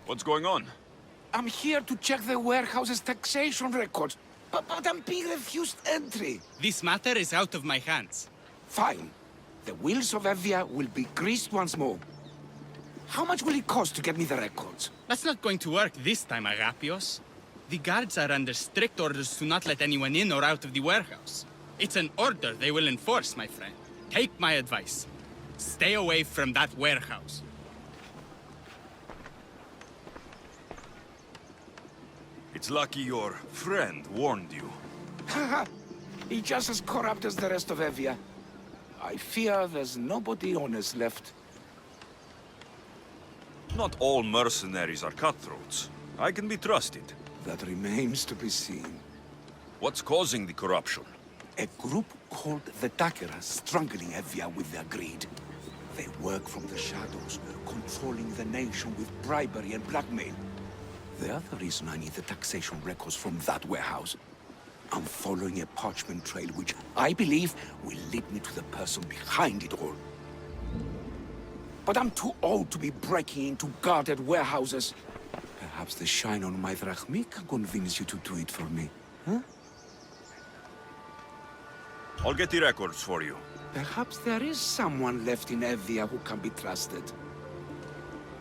What's going on? I'm here to check the warehouse's taxation records, but I'm being refused entry. This matter is out of my hands. Fine. The wheels of Evia will be greased once more. How much will it cost to get me the records? That's not going to work this time, Agapios. The guards are under strict orders to not let anyone in or out of the warehouse. It's an order they will enforce, my friend. Take my advice. Stay away from that warehouse. It's lucky your friend warned you. Haha! He's just as corrupt as the rest of Evia. I fear there's nobody honest left. Not all mercenaries are cutthroats. I can be trusted. That remains to be seen. What's causing the corruption? A group called the Dagger are strangling Evia with their greed. They work from the shadows, controlling the nation with bribery and blackmail. The other reason I need the taxation records from that warehouse. I'm following a parchment trail which I believe will lead me to the person behind it all. But I'm too old to be breaking into guarded warehouses. Perhaps the shine on my drachmi can convince you to do it for me, huh? I'll get the records for you. Perhaps there is someone left in Evia who can be trusted.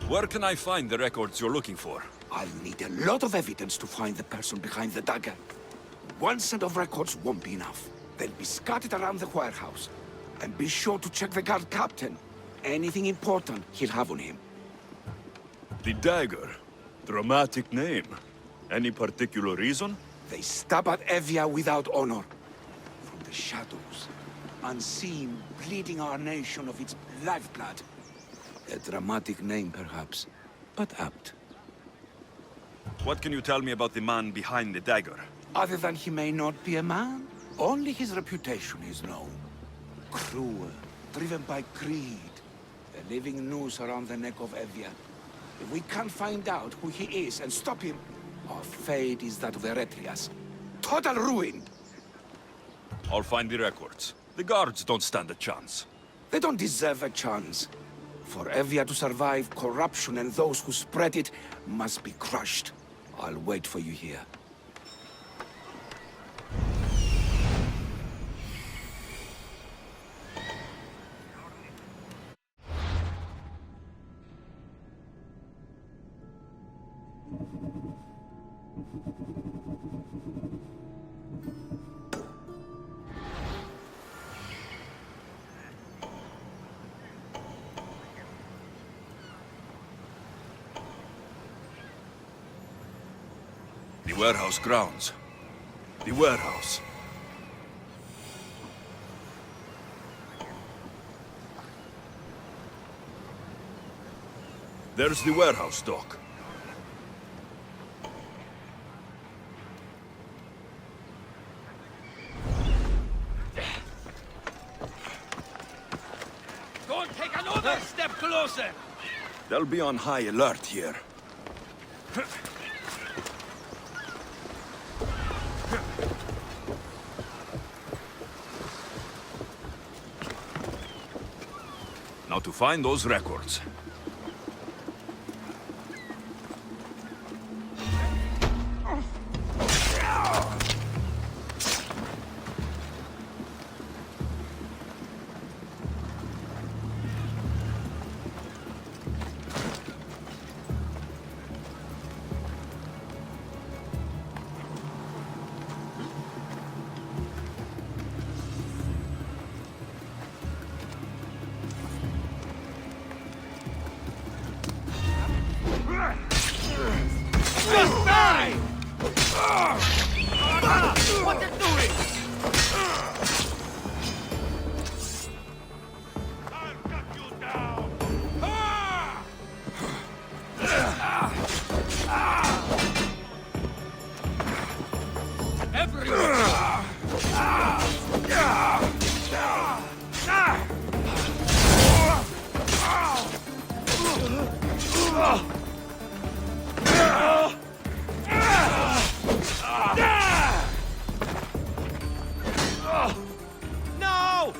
Where can I find the records you're looking for? I'll need a lot of evidence to find the person behind the Dagger. One set of records won't be enough. They'll be scattered around the warehouse. And be sure to check the guard captain. Anything important he'll have on him. The Dagger. Dramatic name. Any particular reason? They stab at Evia without honor. From the shadows. Unseen, bleeding our nation of its lifeblood. A dramatic name, perhaps, but apt. What can you tell me about the man behind the Dagger? Other than he may not be a man, only his reputation is known. Cruel, driven by greed. A living noose around the neck of Evia. If we can't find out who he is and stop him, our fate is that of Eretrias. Total ruin! I'll find the records. The guards don't stand a chance. They don't deserve a chance. For Evia to survive, corruption and those who spread it must be crushed. I'll wait for you here. The warehouse grounds. The warehouse. There's the warehouse dock. Don't take another step closer! They'll be on high alert here. Now to find those records. Just die! What you doing? I'll cut you down! No!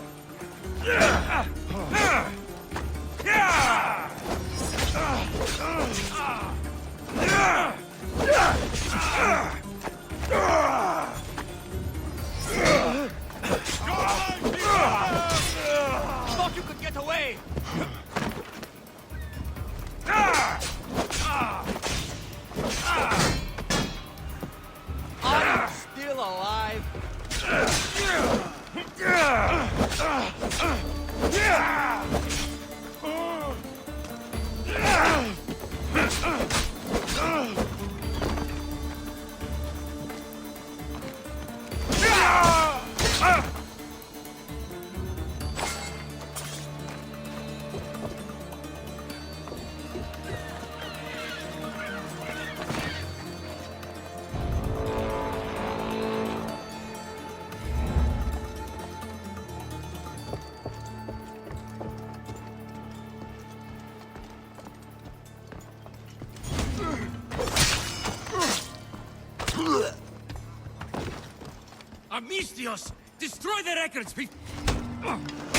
Amistios! Destroy the records!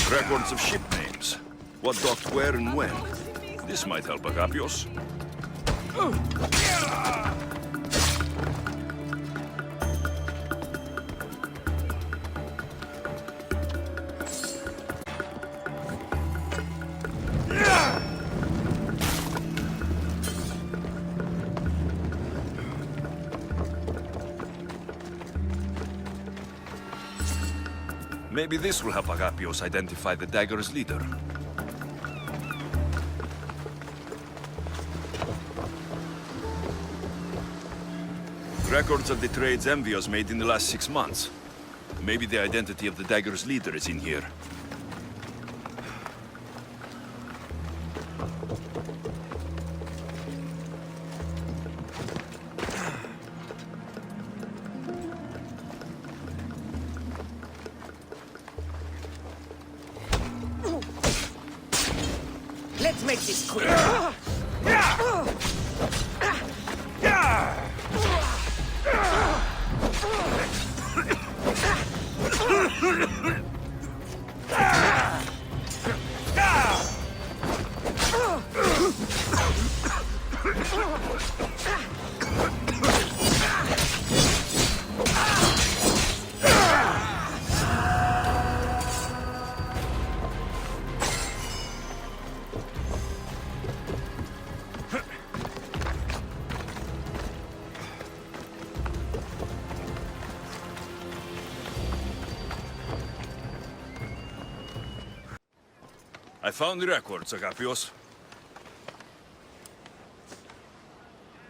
Records of ship names. What docked where and when. This might help Agapios. Maybe this will help Agapios identify the Dagger's leader. Records of the trades Envios made in the last 6 months. Maybe the identity of the Dagger's leader is in here. Let's make this quick. I found the records, Agapios.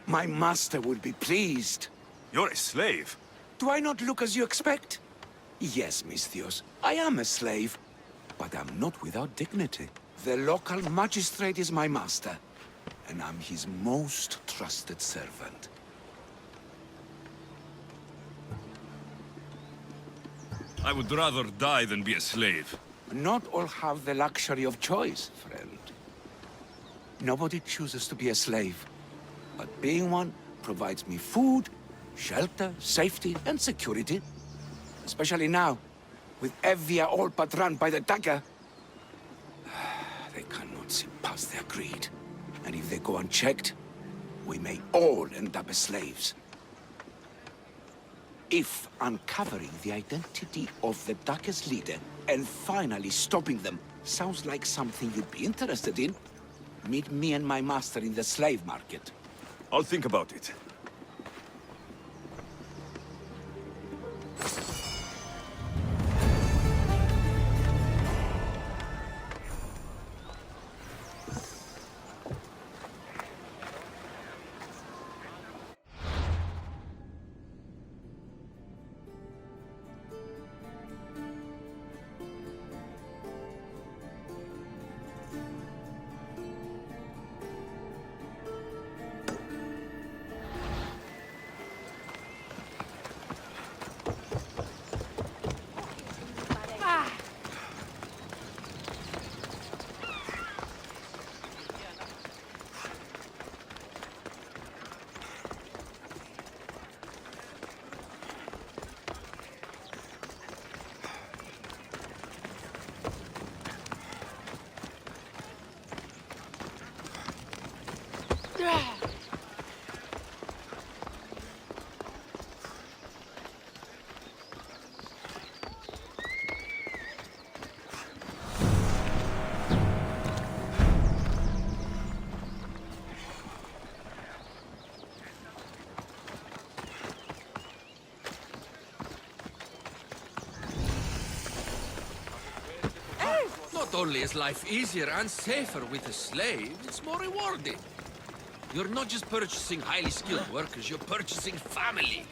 My master will be pleased. You're a slave. Do I not look as you expect? Yes, Misthios, I am a slave, but I'm not without dignity. The local magistrate is my master, and I'm his most trusted servant. I would rather die than be a slave. Not all have the luxury of choice, friend. Nobody chooses to be a slave, but being one provides me food, shelter, safety, and security. Especially now, with Evia all but run by the Dagger. They cannot see past their greed. And if they go unchecked, we may all end up as slaves. If uncovering the identity of the Dagger's leader and finally stopping them sounds like something you'd be interested in, meet me and my master in the slave market. I'll think about it. Not only is life easier and safer with a slave, it's more rewarding. You're not just purchasing highly skilled workers, you're purchasing family.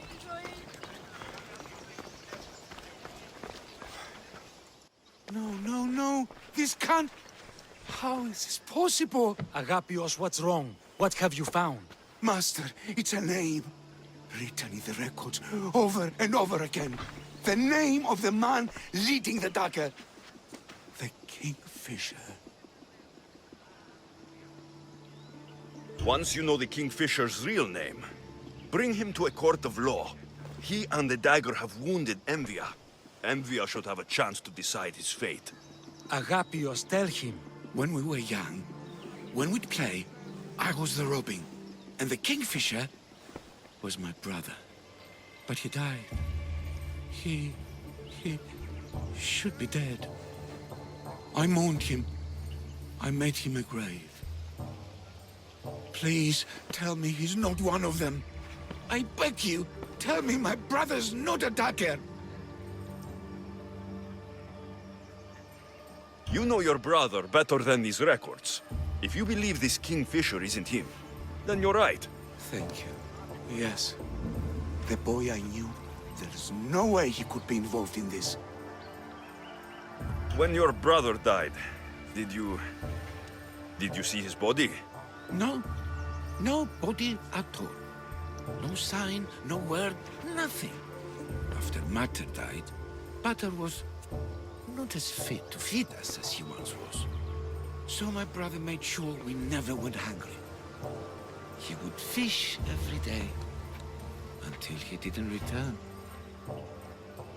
No. This can't... How is this possible? Agapios, what's wrong? What have you found? Master, it's a name. Written in the records over and over again. The name of the man leading the Dagger. The Kingfisher. Once you know the Kingfisher's real name, bring him to a court of law. He and the Dagger have wounded Envia. Envia should have a chance to decide his fate. Agapios, tell him. When we were young, when we'd play, I was the Robin. And the Kingfisher was my brother. But he died. He should be dead. I mourned him. I made him a grave. Please, tell me he's not one of them. I beg you, tell me my brother's not a Dagger. You know your brother better than these records. If you believe this Kingfisher isn't him, then you're right. Thank you. Yes. The boy I knew, there's no way he could be involved in this. When your brother died, did you see his body? No. No body at all. No sign, no word, nothing. After Mater died, Pater was not as fit to feed us as he once was. So my brother made sure we never went hungry. He would fish every day, until he didn't return.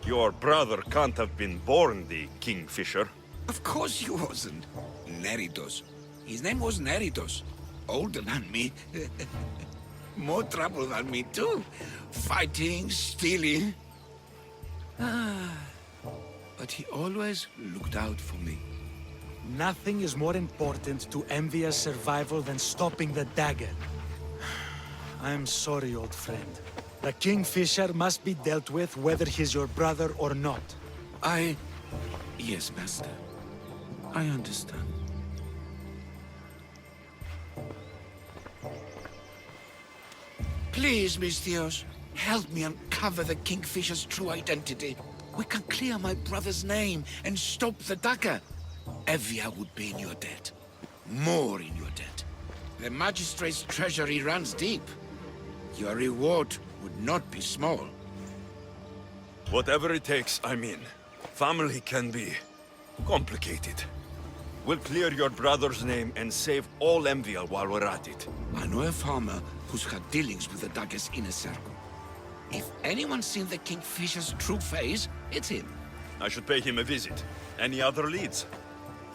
Your brother can't have been born the Kingfisher. Of course he wasn't. Neritos. His name was Neritos. Older than me. More trouble than me too. Fighting, stealing. But he always looked out for me. Nothing is more important to Envia's survival than stopping the Dagger. I'm sorry, old friend. The Kingfisher must be dealt with whether he's your brother or not. Yes, Master. I understand. Please, Misthios, help me uncover the Kingfisher's true identity. We can clear my brother's name and stop the Dagger. Evia would be in your debt. More in your debt. The Magistrate's treasury runs deep. Your reward would not be small. Whatever it takes, I'm in. Family can be complicated. We'll clear your brother's name and save all Envia while we're at it. I know a farmer who's had dealings with the Dagger's inner circle. If anyone's seen the Kingfisher's true face, it's him. I should pay him a visit. Any other leads?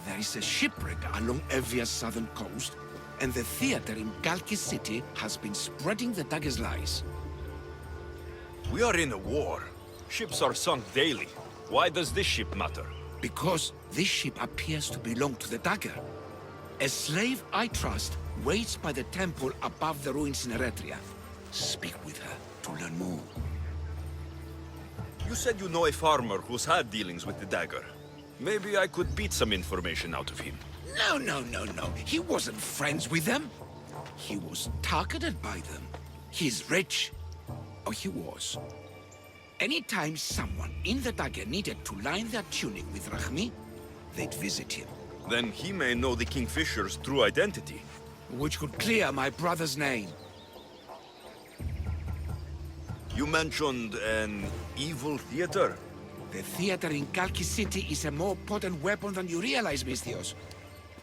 There is a shipwreck along Evia's southern coast, and the theater in Galki City has been spreading the Dagger's lies. We are in a war. Ships are sunk daily. Why does this ship matter? Because this ship appears to belong to the Dagger. A slave I trust waits by the temple above the ruins in Eretria. Speak with her to learn more. You said you know a farmer who's had dealings with the Dagger. Maybe I could beat some information out of him. No. He wasn't friends with them. He was targeted by them. He's rich. Or he was. Anytime someone in the Dagger needed to line their tunic with Rahmi, they'd visit him. Then he may know the Kingfisher's true identity. Which could clear my brother's name. You mentioned an evil theater? The theater in Kalki City is a more potent weapon than you realize, Misthios.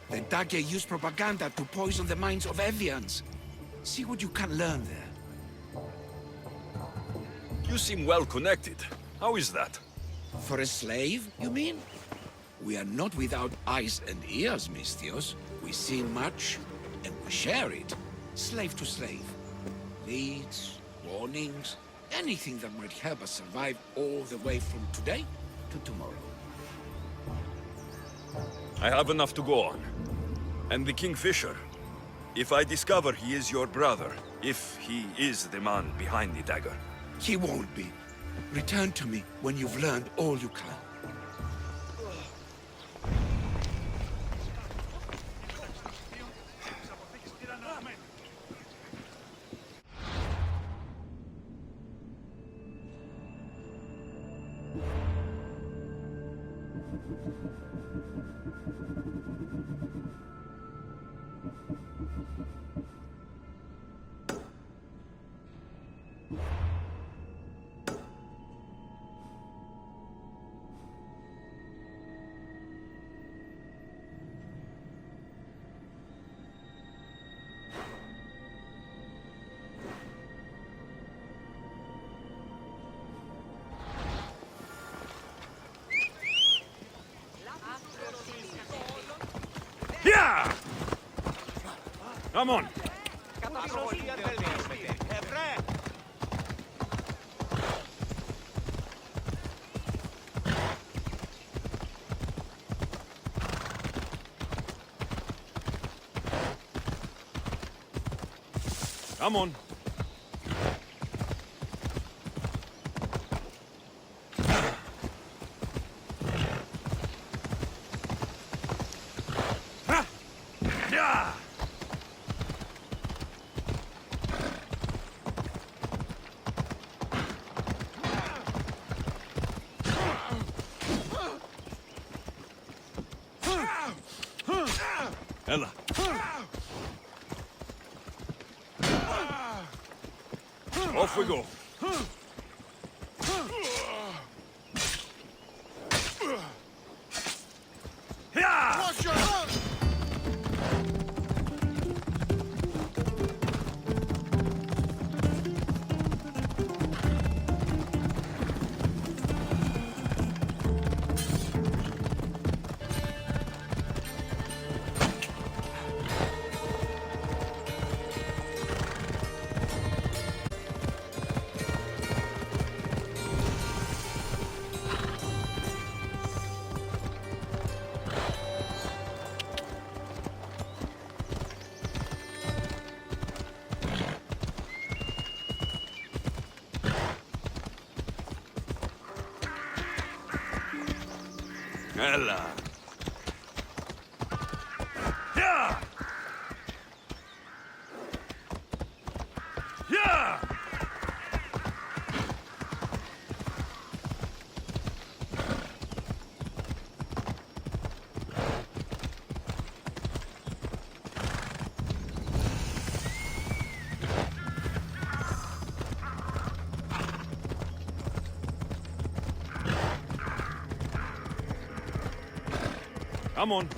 The Dagger use propaganda to poison the minds of Evians. See what you can learn there. You seem well connected. How is that? For a slave, you mean? We are not without eyes and ears, Misthios. We see much, and we share it. Slave to slave. Leads, warnings, anything that might help us survive all the way from today to tomorrow. I have enough to go on. And the Kingfisher. If I discover he is your brother, if he is the man behind the Dagger. He won't be. Return to me when you've learned all you can. Yeah! Come on. Come on. Yeah! Ella. Off we go. Ella. Yeah! Yeah! Come on.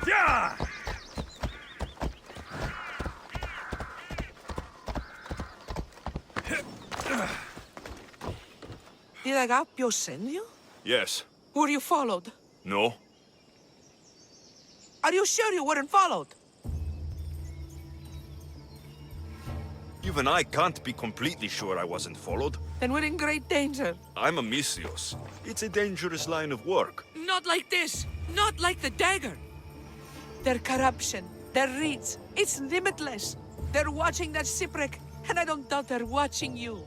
Yeah! Did Agapio send you? Yes. Were you followed? No. Are you sure you weren't followed? Even I can't be completely sure I wasn't followed. Then we're in great danger. I'm a Misios. It's a dangerous line of work. Not like this. Not like the Dagger. Their corruption, their reach, it's limitless. They're watching that shipwreck, and I don't doubt they're watching you.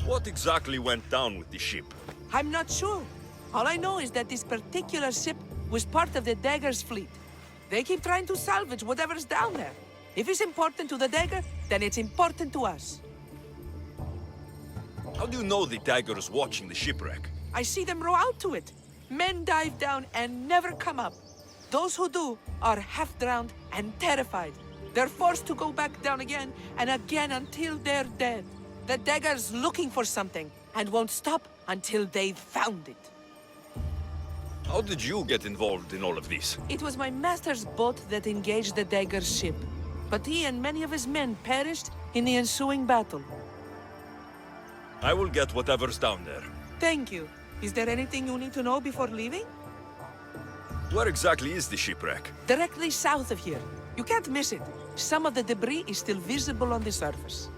What exactly went down with the ship? I'm not sure. All I know is that this particular ship was part of the Dagger's fleet. They keep trying to salvage whatever's down there. If it's important to the Dagger, then it's important to us. How do you know the Dagger is watching the shipwreck? I see them row out to it. Men dive down and never come up. Those who do are half-drowned and terrified. They're forced to go back down again and again until they're dead. The Dagger's looking for something and won't stop until they've found it. How did you get involved in all of this? It was my master's boat that engaged the Dagger's ship. But he and many of his men perished in the ensuing battle. I will get whatever's down there. Thank you. Is there anything you need to know before leaving? Where exactly is the shipwreck? Directly south of here. You can't miss it. Some of the debris is still visible on the surface.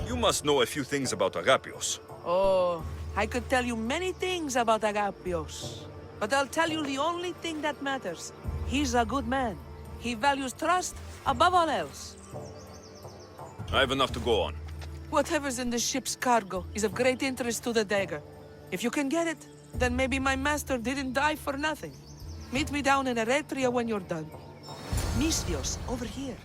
You must know a few things about Agapios. Oh, I could tell you many things about Agapios. But I'll tell you the only thing that matters. He's a good man. He values trust above all else. I have enough to go on. Whatever's in the ship's cargo is of great interest to the Dagger. If you can get it, then maybe my master didn't die for nothing. Meet me down in Eretria when you're done. Misthios, over here.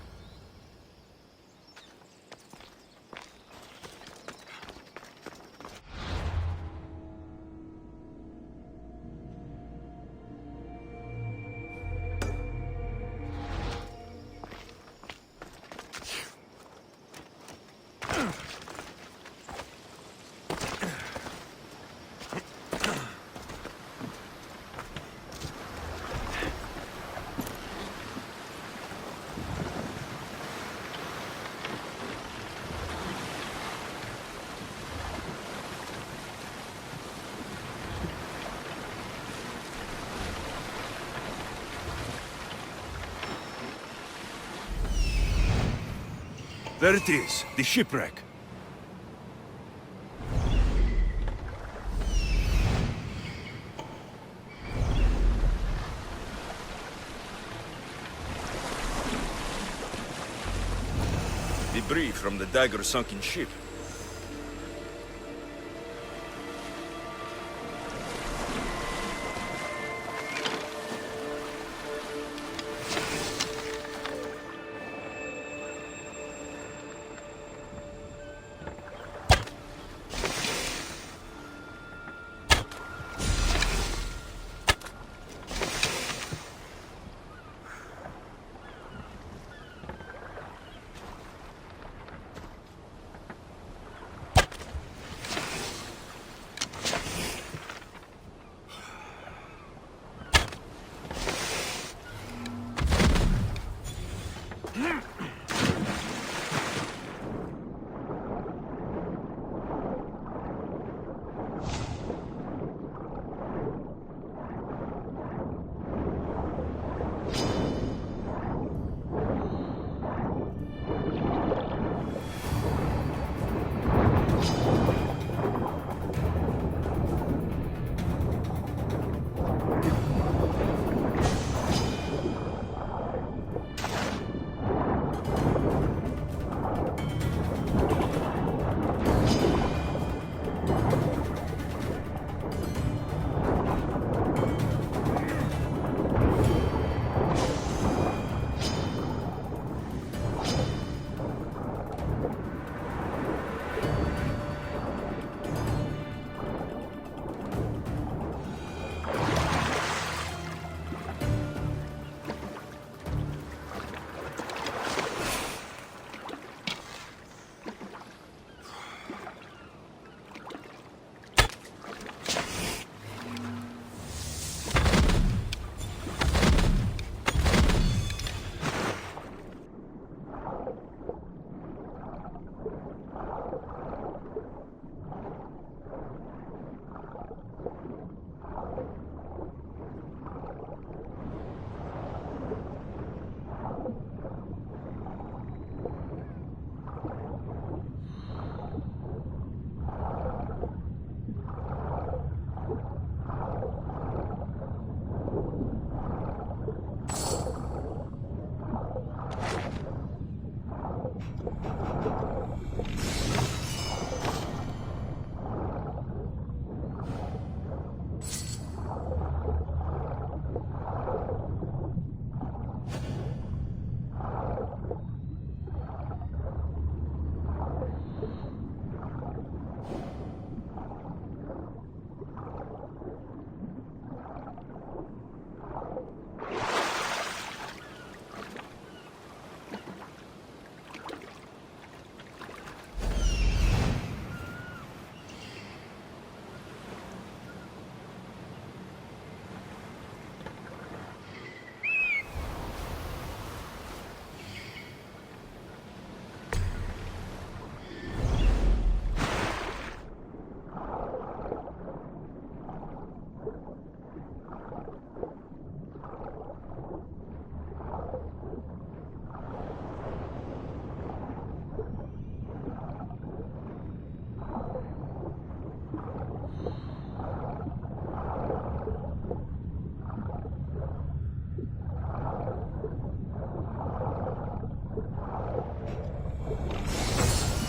There it is, the shipwreck. Debris from the Dagger sunken ship.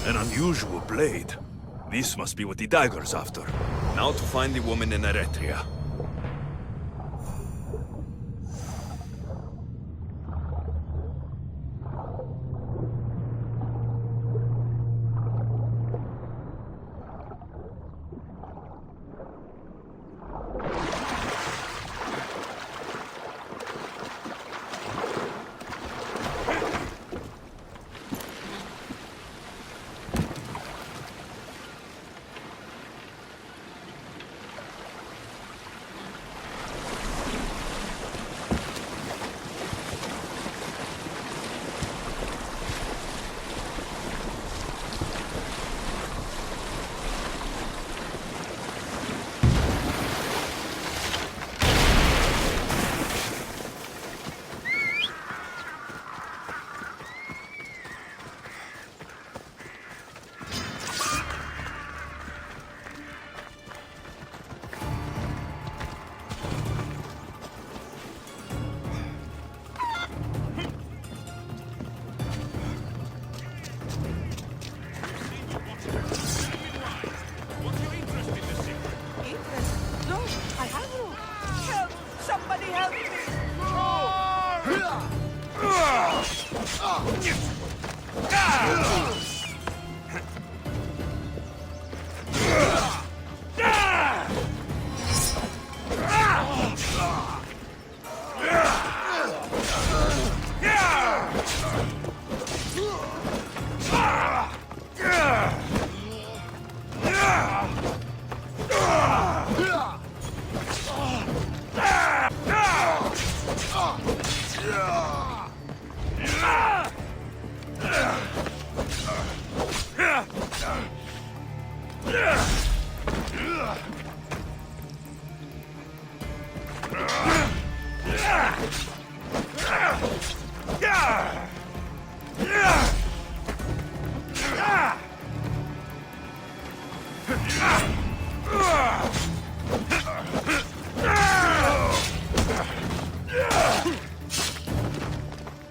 An unusual blade. This must be what the Dagger's after. Now to find the woman in Eretria. Somebody help me!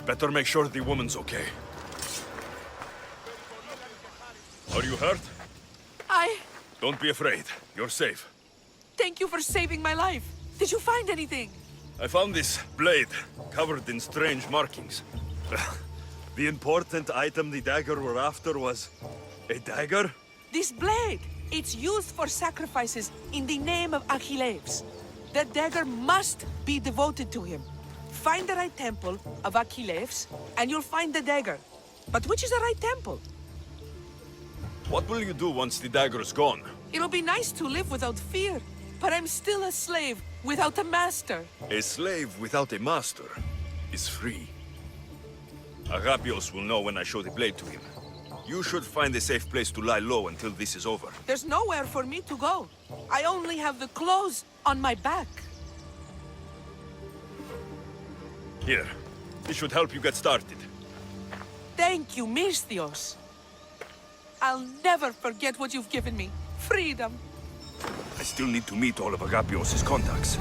Better make sure the woman's okay. Are you hurt? Don't be afraid. You're safe. Thank you for saving my life. Did you find anything? I found this blade, covered in strange markings. The important item the dagger were after was... a dagger? This blade! It's used for sacrifices in the name of Achilles. The dagger must be devoted to him. Find the right temple of Achilles, and you'll find the dagger. But which is the right temple? What will you do once the dagger's gone? It'll be nice to live without fear, but I'm still a slave without a master. A slave without a master is free. Agapios will know when I show the blade to him. You should find a safe place to lie low until this is over. There's nowhere for me to go. I only have the clothes on my back. Here, this should help you get started. Thank you, Misthios. I'll never forget what you've given me. Freedom. I still need to meet all of Agapios' contacts.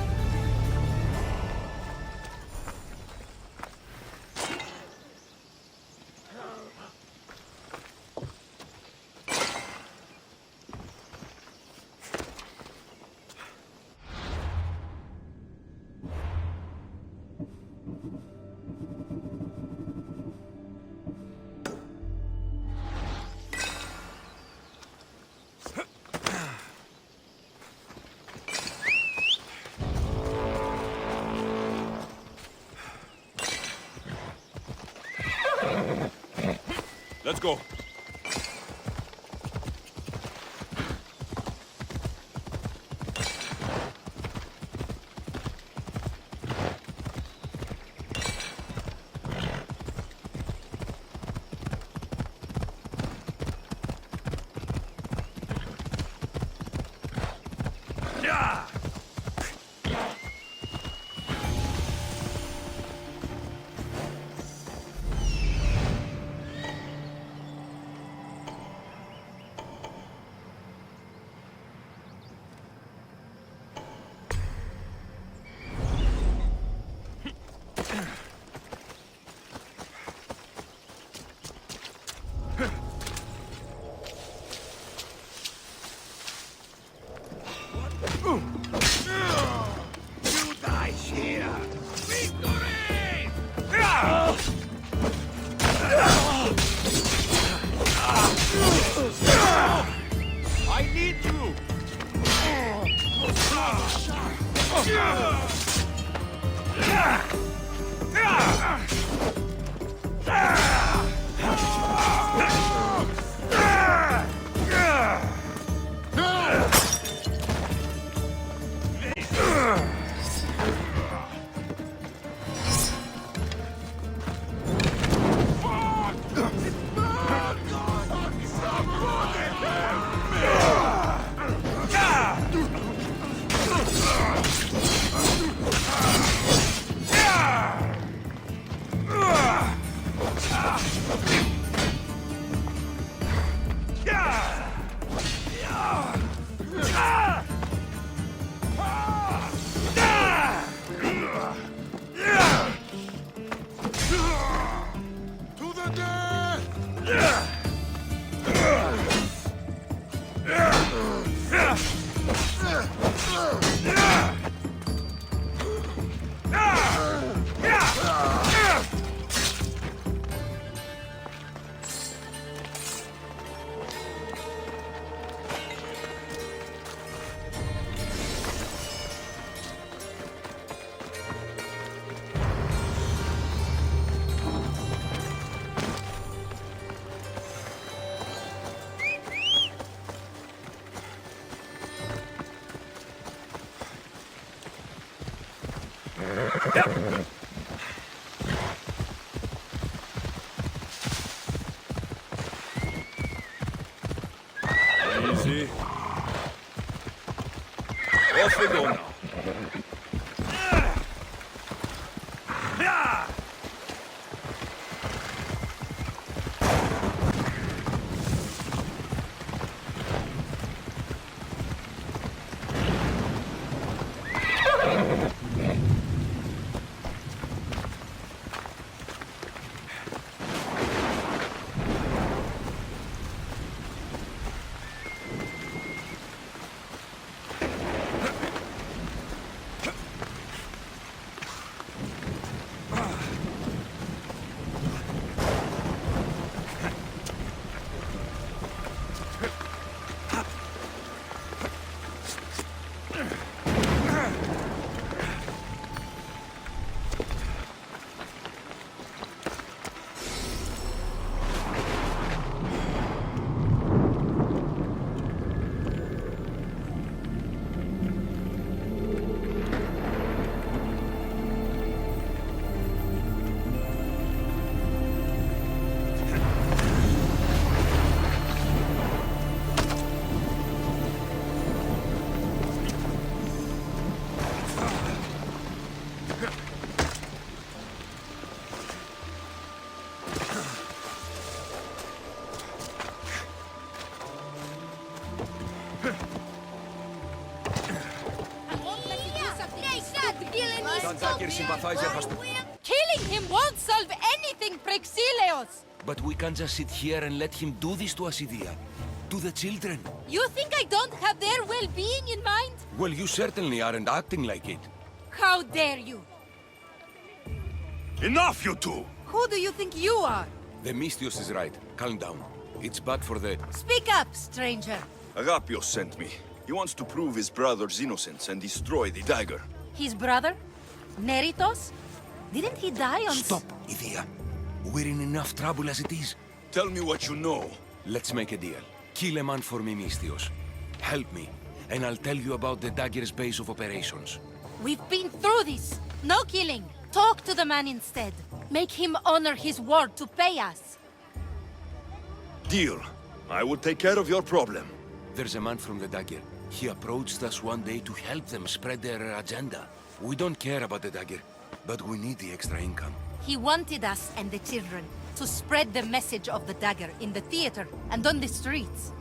Let's go. Easy. Off we go now. Dagger sympathizer has to... Killing him won't solve anything, Prexileos! But we can't just sit here and let him do this to us, Idia. To the children. You think I don't have their well-being in mind? Well, you certainly aren't acting like it. How dare you? Enough, you two! Who do you think you are? The Mystios is right. Calm down. It's bad for the... Speak up, stranger. Agapios sent me. He wants to prove his brother's innocence and destroy the dagger. His brother? Neritos? Didn't he die on... Stop, Idia. We're in enough trouble as it is. Tell me what you know. Let's make a deal. Kill a man for me, Mystios. Help me, and I'll tell you about the Dagger's base of operations. We've been through this. No killing. Talk to the man instead. Make him honor his word to pay us. Deal. I will take care of your problem. There's a man from the Dagger. He approached us one day to help them spread their agenda. We don't care about the Dagger, but we need the extra income. He wanted us and the children to spread the message of the dagger in the theater and on the streets.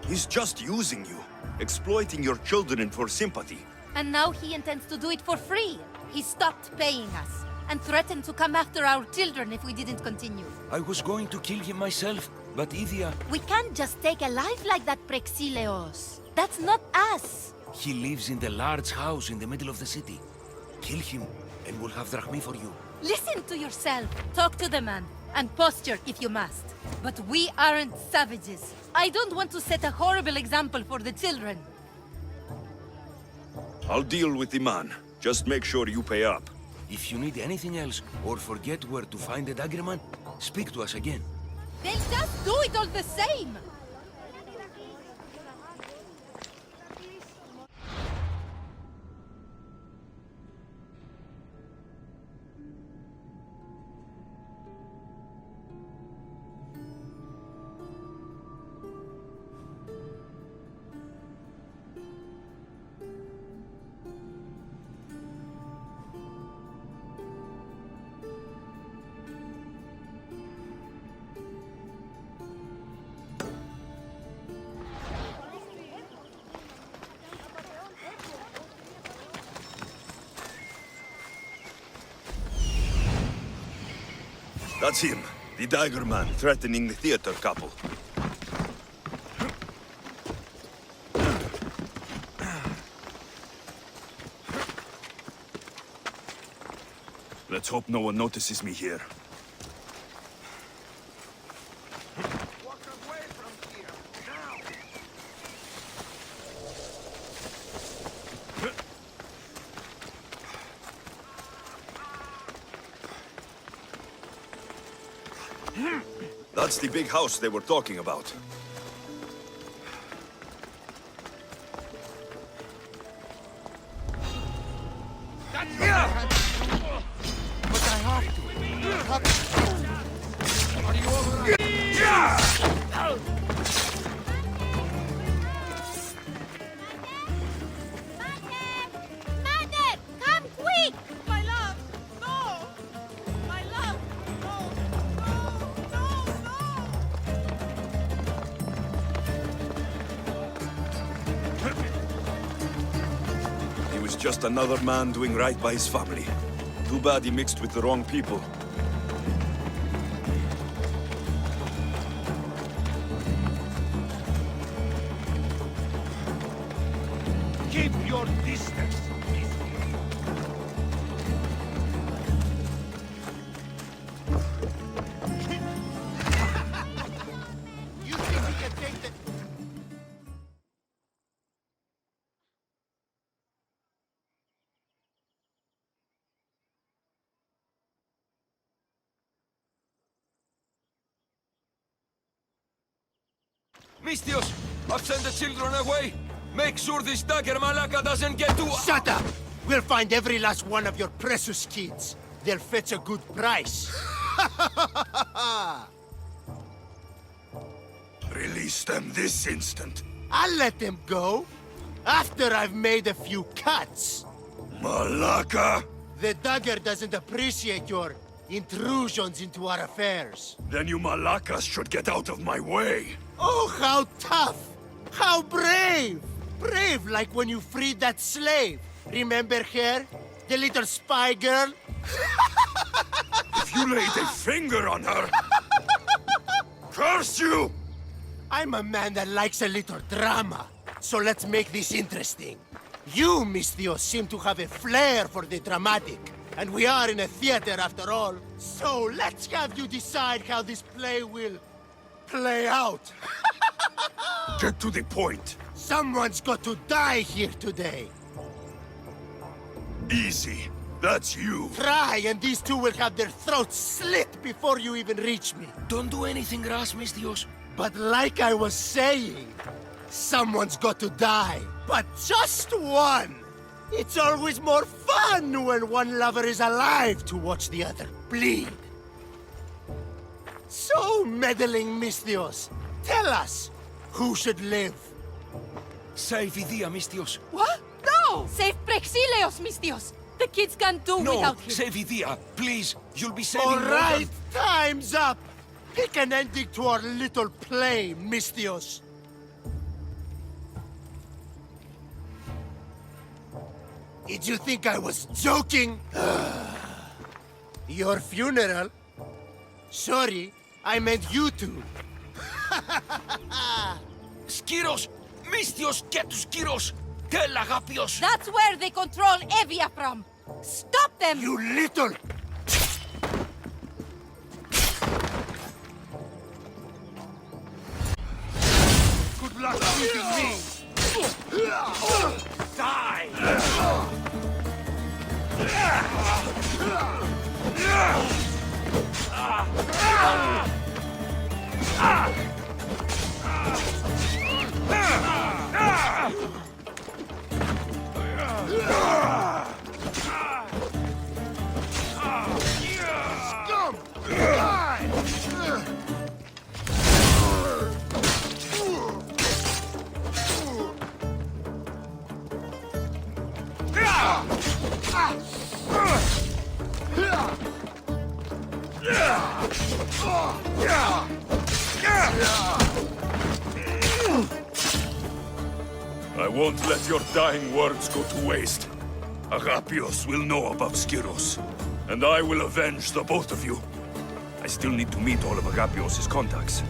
He's just using you, exploiting your children for sympathy. And now he intends to do it for free. He stopped paying us and threatened to come after our children if we didn't continue. I was going to kill him myself, but Idia... We can't just take a life like that, Prexileos. That's not us. He lives in the large house in the middle of the city. Kill him, and we'll have drachmi for you. Listen to yourself. Talk to the man, and posture if you must. But we aren't savages. I don't want to set a horrible example for the children. I'll deal with the man. Just make sure you pay up. If you need anything else, or forget where to find the Daggerman, speak to us again. They'll just do it all the same! That's him, the Dagger man threatening the theater couple. Let's hope no one notices me here. That's the big house they were talking about. But I have to. Are you all right? Mother! Come quick! My love! No! My love! No! No! No! He was just another man doing right by his family. Too bad he mixed with the wrong people. Keep your distance. You think you can take the... Mistios, I've sent the children away. Make sure this Dagger Malaka doesn't get to... Shut up! We'll find every last one of your precious kids. They'll fetch a good price. Release them this instant. I'll let them go. After I've made a few cuts. Malaka! The Dagger doesn't appreciate your intrusions into our affairs. Then you Malakas should get out of my way. Oh, how tough! How brave! Brave like when you freed that slave. Remember her? The little spy girl? If you laid a finger on her... Curse you! I'm a man that likes a little drama. So let's make this interesting. You, Mistios, seem to have a flair for the dramatic. And we are in a theater after all. So let's have you decide how this play will play out. Get to the point. Someone's got to die here today. Easy. That's you. Try, and these two will have their throats slit before you even reach me. Don't do anything rash, Mistios. But like I was saying, someone's got to die. But just one. It's always more fun when one lover is alive to watch the other bleed. So, meddling Mistios, tell us, who should live? Save Idia, Mistios. What? No! Save Prexileos, Mistios! The kids can't do No, without him. save Idia. Please, you'll be saving All more right, than- time's up. Pick an ending to our little play, Mistios. Did you think I was joking? Your funeral? Sorry, I meant you two. Skiros! Mistios, get to Skiros! Tell Agapios! That's where they control Evia from! Stop them! You little... Good luck beating me! Die! Scum! Die! I won't let your dying words go to waste. Agapios will know about Skiros, and I will avenge the both of you. I still need to meet all of Agapios' contacts.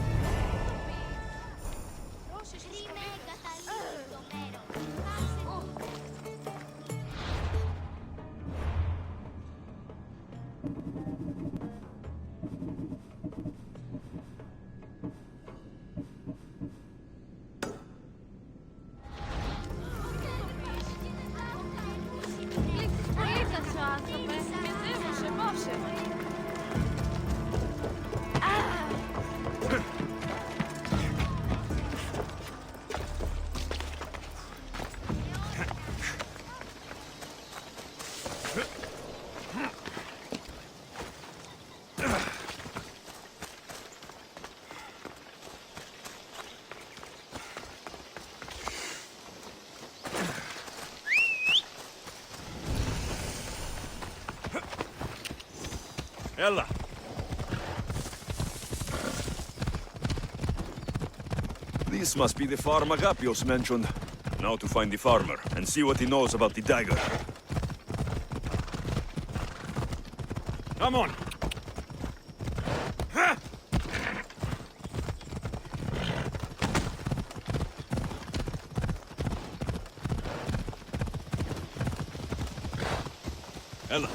Ella. This must be the farm Agapios mentioned. Now to find the farmer and see what he knows about the dagger. Come on! Ella.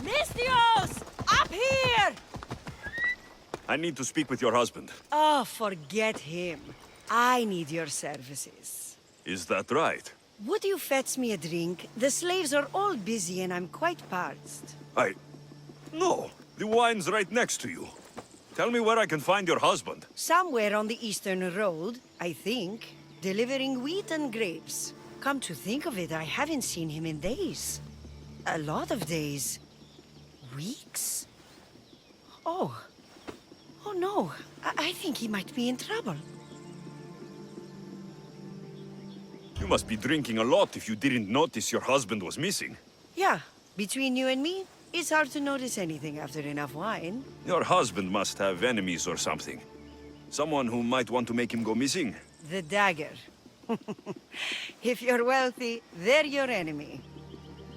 Mistios! Up here! I need to speak with your husband. Oh, forget him. I need your services. Is that right? Would you fetch me a drink? The slaves are all busy and I'm quite parched. No, the wine's right next to you. Tell me where I can find your husband. Somewhere on the Eastern Road, I think, delivering wheat and grapes. Come to think of it, I haven't seen him in days. A lot of days. Weeks? Oh. Oh no, I think he might be in trouble. You must be drinking a lot if you didn't notice your husband was missing. Yeah, between you and me, it's hard to notice anything after enough wine. Your husband must have enemies or something. Someone who might want to make him go missing. The Dagger. If you're wealthy, they're your enemy.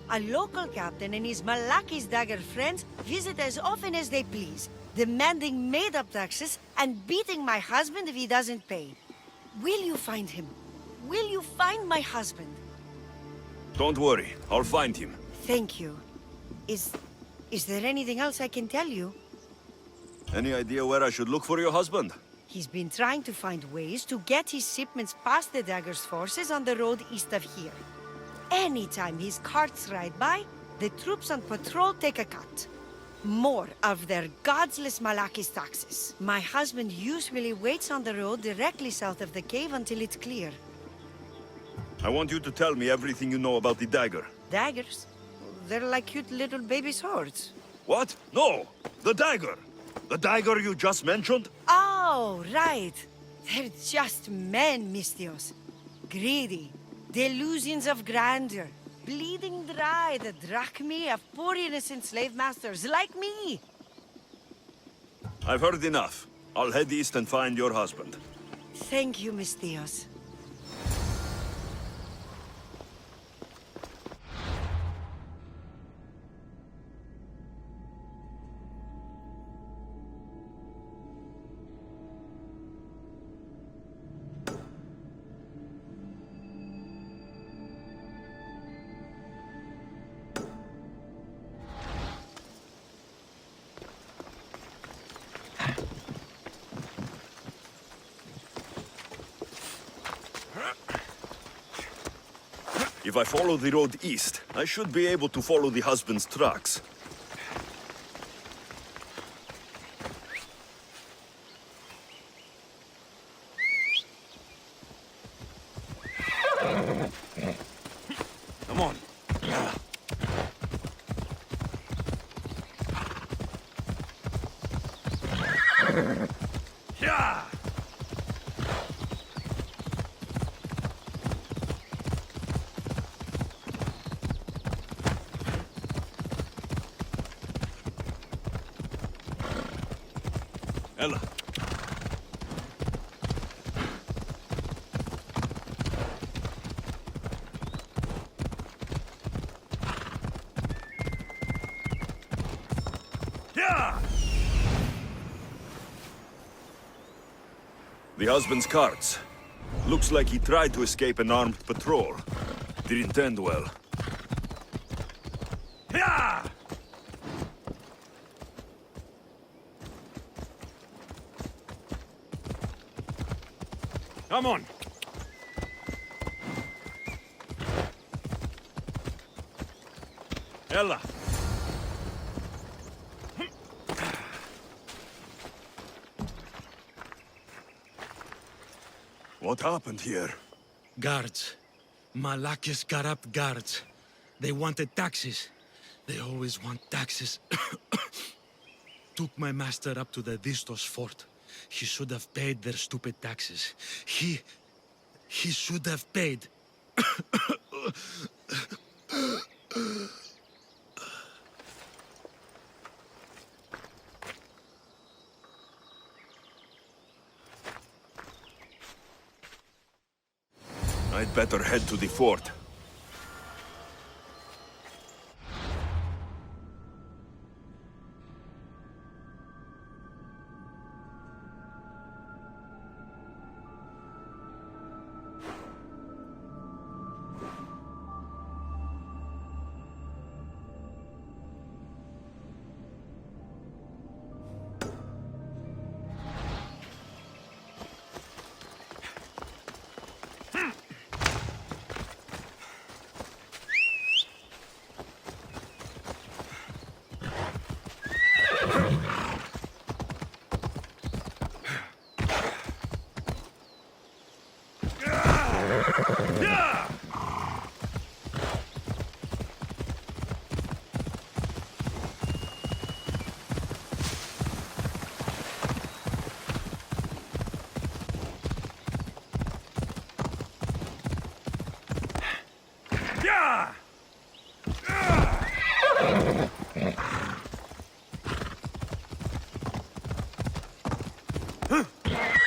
A local captain and his Malaki's Dagger friends visit as often as they please, demanding made-up taxes and beating my husband if he doesn't pay. Will you find him? Will you find my husband? Don't worry, I'll find him. Thank you. Is there anything else I can tell you? Any idea where I should look for your husband? He's been trying to find ways to get his shipments past the Dagger's forces on the road east of here. Anytime his carts ride by, the troops on patrol take a cut. More of their godless Malaki's taxes. My husband usually waits on the road directly south of the cave until it's clear. I want you to tell me everything you know about the dagger. Daggers? They're like cute little baby swords. What? No! The dagger! The dagger you just mentioned? Oh, right. They're just men, Mistios. Greedy. Delusions of grandeur. Bleeding dry the drachmae of poor innocent slave masters like me. I've heard enough. I'll head east and find your husband. Thank you, Mistios. If I follow the road east, I should be able to follow the husband's tracks. Come on. Yeah! Ella. Yeah! The husband's carts. Looks like he tried to escape an armed patrol. Didn't end well. Yeah! Come on! Ella! What happened here? Guards. Malaki's corrupt guards. They wanted taxes. They always want taxes. took my master up to the Distos fort. He should have paid their stupid taxes. He should have paid. I'd better head to the fort.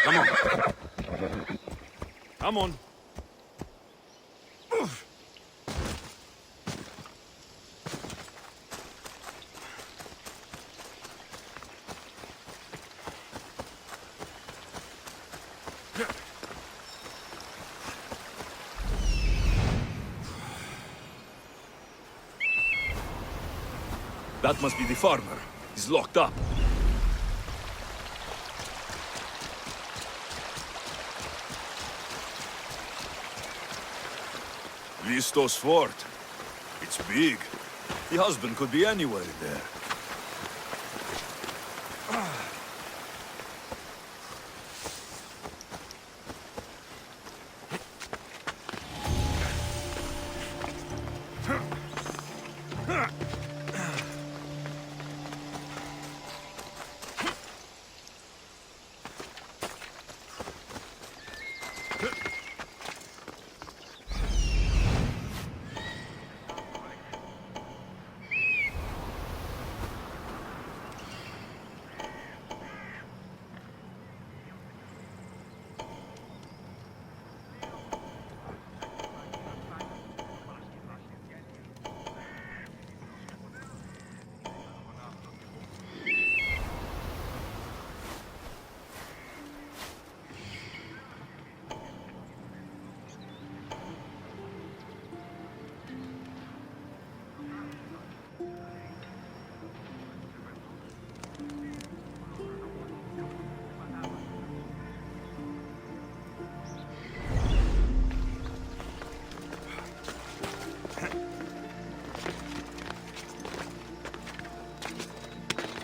Come on. Come on. That must be the farmer. He's locked up. Listos fort. It's big. The husband could be anywhere in there.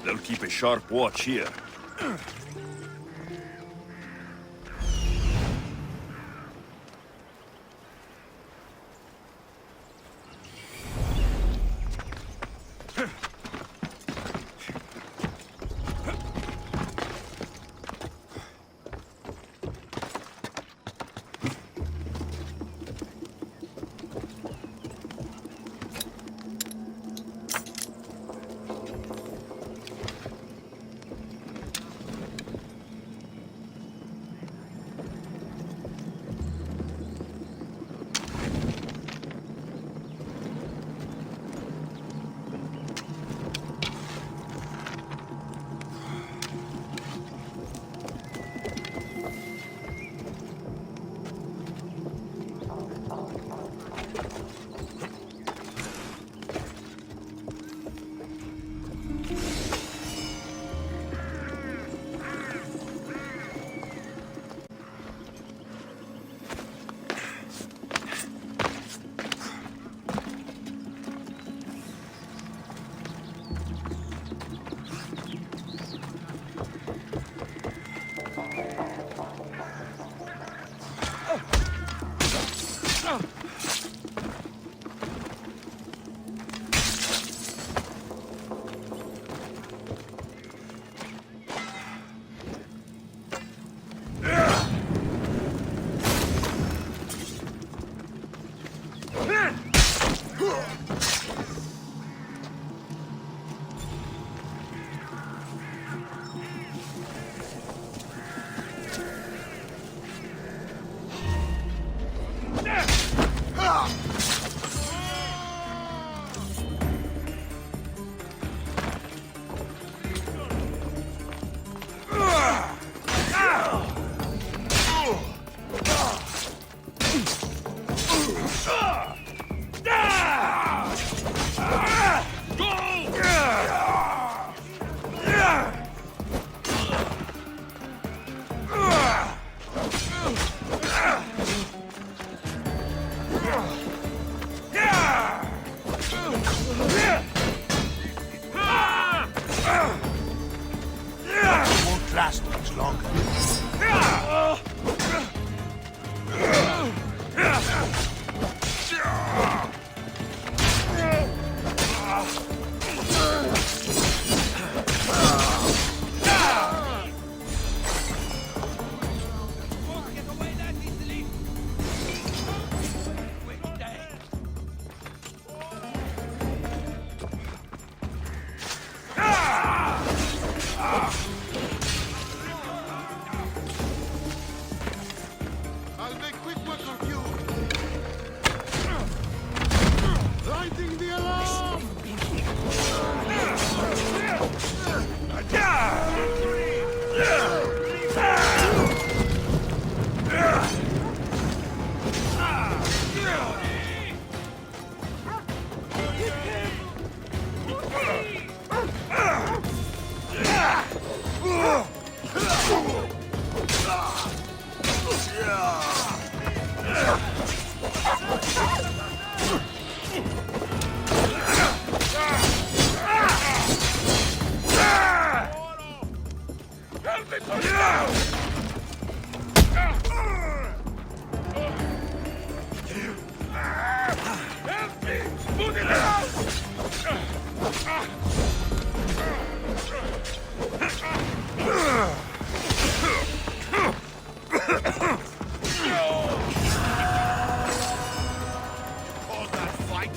They'll keep a sharp watch here.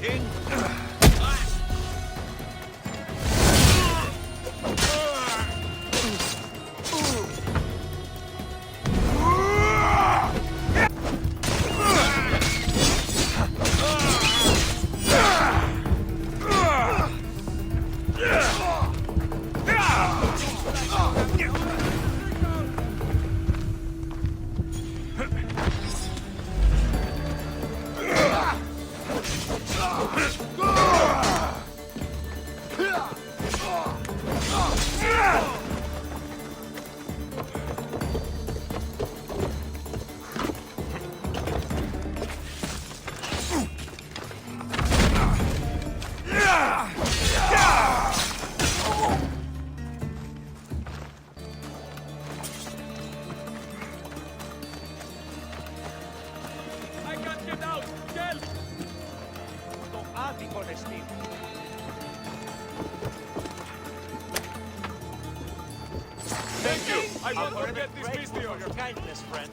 king. Thank you. I won't forget this mission. Your kindness, friend.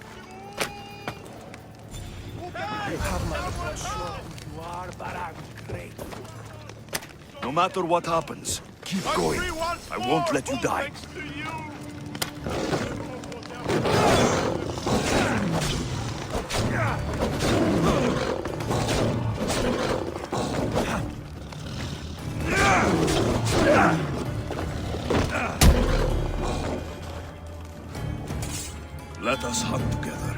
No matter what happens, keep going. I won't let you die. Let us hunt together.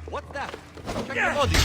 What's that? Check the body.